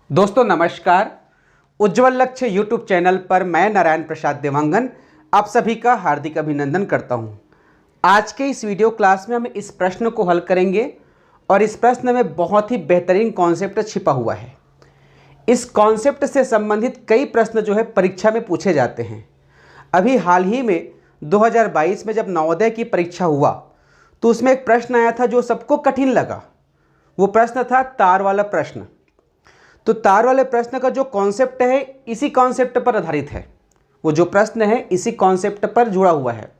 दोस्तों नमस्कार। उज्ज्वल लक्ष्य यूट्यूब चैनल पर मैं नारायण प्रसाद देवांगन आप सभी का हार्दिक अभिनंदन करता हूं। आज के इस वीडियो क्लास में हम इस प्रश्न को हल करेंगे और इस प्रश्न में बहुत ही बेहतरीन कॉन्सेप्ट छिपा हुआ है। इस कॉन्सेप्ट से संबंधित कई प्रश्न जो है परीक्षा में पूछे जाते हैं। अभी हाल ही में 2022 में जब नवोदय की परीक्षा हुआ तो उसमें एक प्रश्न आया था जो सबको कठिन लगा। वो प्रश्न था तार वाला प्रश्न। तो तार वाले प्रश्न का जो कॉन्सेप्ट है इसी कॉन्सेप्ट पर आधारित है। वो जो प्रश्न है इसी कॉन्सेप्ट पर जुड़ा हुआ है।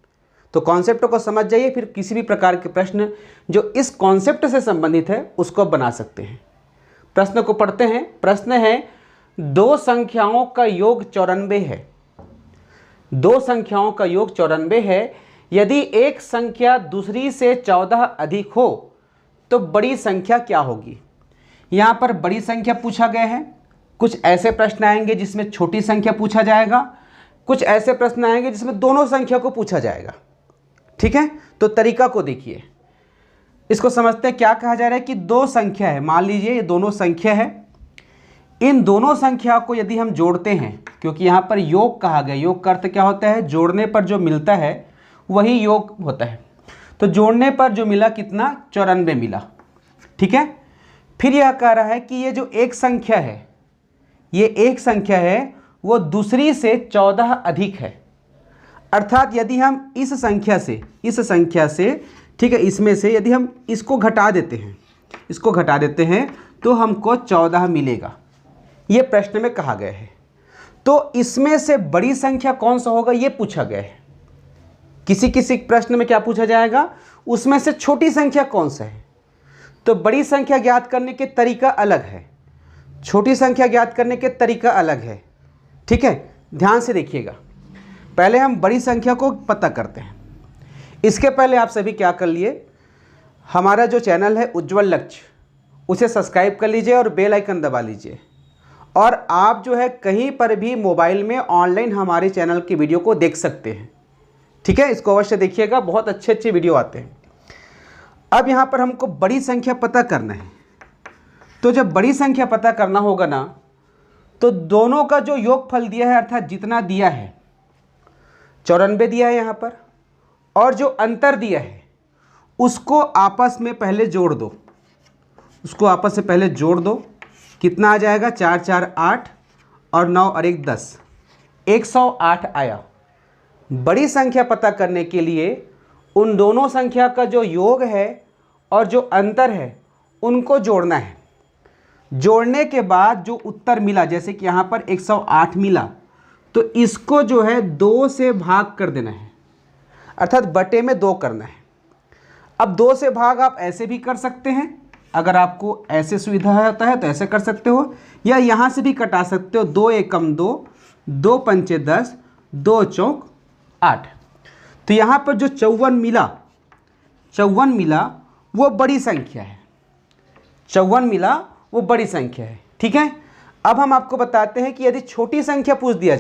तो कॉन्सेप्ट को समझ जाइए, फिर किसी भी प्रकार के प्रश्न जो इस कॉन्सेप्ट से संबंधित है उसको बना सकते हैं। प्रश्न को पढ़ते हैं। प्रश्न है, दो संख्याओं का योग 94 है। दो संख्याओं का योग 94 है। यदि एक संख्या दूसरी से 14 अधिक हो तो बड़ी संख्या क्या होगी। यहाँ पर बड़ी संख्या पूछा गया है। कुछ ऐसे प्रश्न आएंगे जिसमें छोटी संख्या पूछा जाएगा, कुछ ऐसे प्रश्न आएंगे जिसमें दोनों संख्या को पूछा जाएगा। ठीक है, तो तरीका को देखिए, इसको समझते हैं। क्या कहा जा रहा है कि दो संख्या है, मान लीजिए ये दोनों संख्या है। इन दोनों संख्या को यदि हम जोड़ते हैं, क्योंकि यहाँ पर योग कहा गया, योग का अर्थ क्या होता है, जोड़ने पर जो मिलता है वही योग होता है। तो जोड़ने पर जो मिला कितना, 94 मिला। ठीक है, फिर यह कह रहा है कि ये जो एक संख्या है, ये एक संख्या है वो दूसरी से 14 अधिक है। अर्थात यदि हम इस संख्या से ठीक है, इसमें से यदि हम इसको घटा देते हैं तो हमको 14 मिलेगा। ये प्रश्न में कहा गया है। तो इसमें से बड़ी संख्या कौन सा होगा ये पूछा गया है। किसी किसी प्रश्न में क्या पूछा जाएगा, उसमें से छोटी संख्या कौन सा है। तो बड़ी संख्या ज्ञात करने के तरीका अलग है, छोटी संख्या ज्ञात करने के तरीका अलग है। ठीक है, ध्यान से देखिएगा। पहले हम बड़ी संख्या को पता करते हैं। इसके पहले आप सभी क्या कर लिए, हमारा जो चैनल है उज्ज्वल लक्ष्य, उसे सब्सक्राइब कर लीजिए और बेल आइकन दबा लीजिए। और आप जो है कहीं पर भी मोबाइल में ऑनलाइन हमारे चैनल की वीडियो को देख सकते हैं। ठीक है, इसको अवश्य देखिएगा, बहुत अच्छे अच्छे वीडियो आते हैं। अब यहाँ पर हमको बड़ी संख्या पता करना है। तो जब बड़ी संख्या पता करना होगा ना, तो दोनों का जो योगफल दिया है, अर्थात जितना दिया है 94 दिया है यहाँ पर, और जो अंतर दिया है उसको आपस में पहले जोड़ दो। कितना आ जाएगा, 4 4 8 और 9 और 1 10, 108 आया। बड़ी संख्या पता करने के लिए उन दोनों संख्या का जो योग है और जो अंतर है उनको जोड़ना है। जोड़ने के बाद जो उत्तर मिला, जैसे कि यहाँ पर 108 मिला, तो इसको जो है 2 से भाग कर देना है, अर्थात बटे में 2 करना है। अब 2 से भाग आप ऐसे भी कर सकते हैं, अगर आपको ऐसे सुविधा होता है तो ऐसे कर सकते हो, या यहाँ से भी कटा सकते हो। 2 एकम 2, 2 पंचे 10, 2 चौक 8। तो यहाँ पर जो 54 मिला वो बड़ी संख्या है। 54 मिला वो बड़ी संख्या है। ठीक है, अब हम आपको बताते हैं कि यदि छोटी संख्या पूछ दिया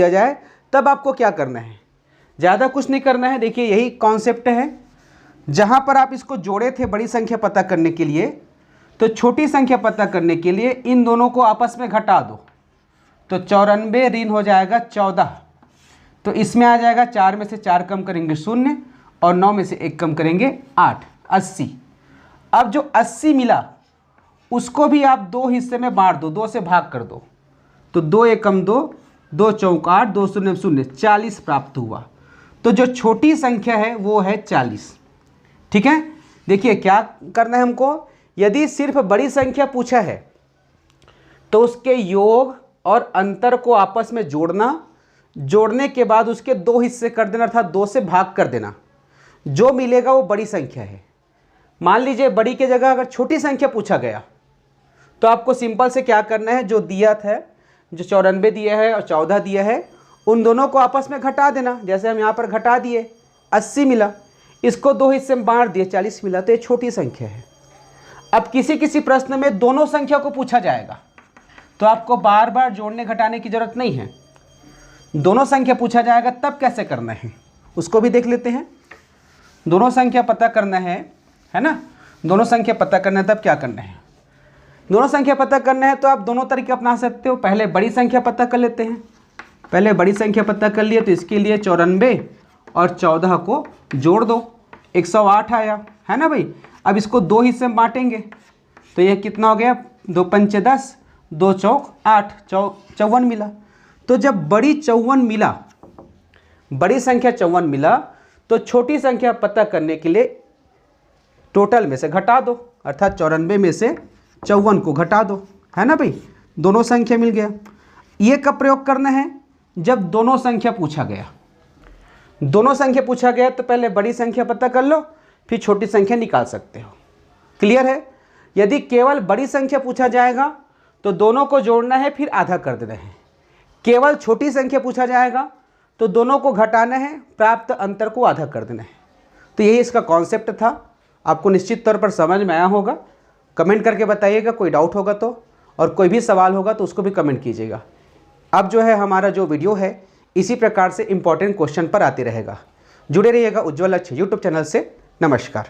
जाए तब आपको क्या करना है। ज़्यादा कुछ नहीं करना है। देखिए यही कॉन्सेप्ट है। जहाँ पर आप इसको जोड़े थे बड़ी संख्या पता करने के लिए, तो छोटी संख्या पता करने के लिए इन दोनों को आपस में घटा दो। तो 94 ऋण हो जाएगा 14, तो इसमें आ जाएगा 4 में से 4 कम करेंगे 0 और 9 में से 1 कम करेंगे 8, 80। अब जो 80 मिला उसको भी आप 2 हिस्से में बांट दो, 2 से भाग कर दो। तो 2 एकम 2, 2 चौक 8, 2 शून्य 0, 40 प्राप्त हुआ। तो जो छोटी संख्या है वो है 40। ठीक है, देखिए क्या करना है हमको। यदि सिर्फ बड़ी संख्या पूछा है तो उसके योग और अंतर को आपस में जोड़ने के बाद उसके 2 हिस्से कर देना, अर्थात 2 से भाग कर देना। जो मिलेगा वो बड़ी संख्या है। मान लीजिए बड़ी के जगह अगर छोटी संख्या पूछा गया तो आपको सिंपल से क्या करना है, जो दिया था, जो 94 दिया है और 14 दिया है, उन दोनों को आपस में घटा देना। जैसे हम यहाँ पर घटा दिए, 80 मिला, इसको 2 हिस्से में बांट दिए, 40 मिला। तो ये छोटी संख्या है। अब किसी किसी प्रश्न में दोनों संख्या को पूछा जाएगा तो आपको बार बार जोड़ने घटाने की जरूरत नहीं है। दोनों संख्या पूछा जाएगा तब कैसे करना है उसको भी देख लेते हैं। दोनों संख्या पता करना है ना, दोनों संख्या पता करना है तब क्या करना है। दोनों संख्या पता करना है तो आप दोनों तरीके अपना सकते हो। पहले बड़ी संख्या पता कर लेते हैं। पहले बड़ी संख्या पता कर लिए तो इसके लिए 94 और 14 को जोड़ दो, 108 आया, है ना भाई। अब इसको 2 हिस्से में बांटेंगे तो ये कितना हो गया, 2 पंचे 10, 2 चौक 8, 54 मिला। तो जब बड़ी 54 मिला, बड़ी संख्या 54 मिला तो छोटी संख्या पता करने के लिए टोटल में से घटा दो, अर्थात 94 में से 54 को घटा दो, है ना भाई। दोनों संख्या मिल गया। ये कब प्रयोग करना है, जब दोनों संख्या पूछा गया। दोनों संख्या पूछा गया तो पहले बड़ी संख्या पता कर लो, फिर छोटी संख्या निकाल सकते हो। क्लियर है। यदि केवल बड़ी संख्या पूछा जाएगा तो दोनों को जोड़ना है, फिर आधा कर देना है। केवल छोटी संख्या पूछा जाएगा तो दोनों को घटाना है, प्राप्त अंतर को आधा कर देना है। तो यही इसका कॉन्सेप्ट था। आपको निश्चित तौर पर समझ में आया होगा। कमेंट करके बताइएगा कोई डाउट होगा तो, और कोई भी सवाल होगा तो उसको भी कमेंट कीजिएगा। अब जो है हमारा जो वीडियो है इसी प्रकार से इंपॉर्टेंट क्वेश्चन पर आते रहेगा। जुड़े रहिएगा उज्ज्वल लक्ष्य यूट्यूब चैनल से। नमस्कार।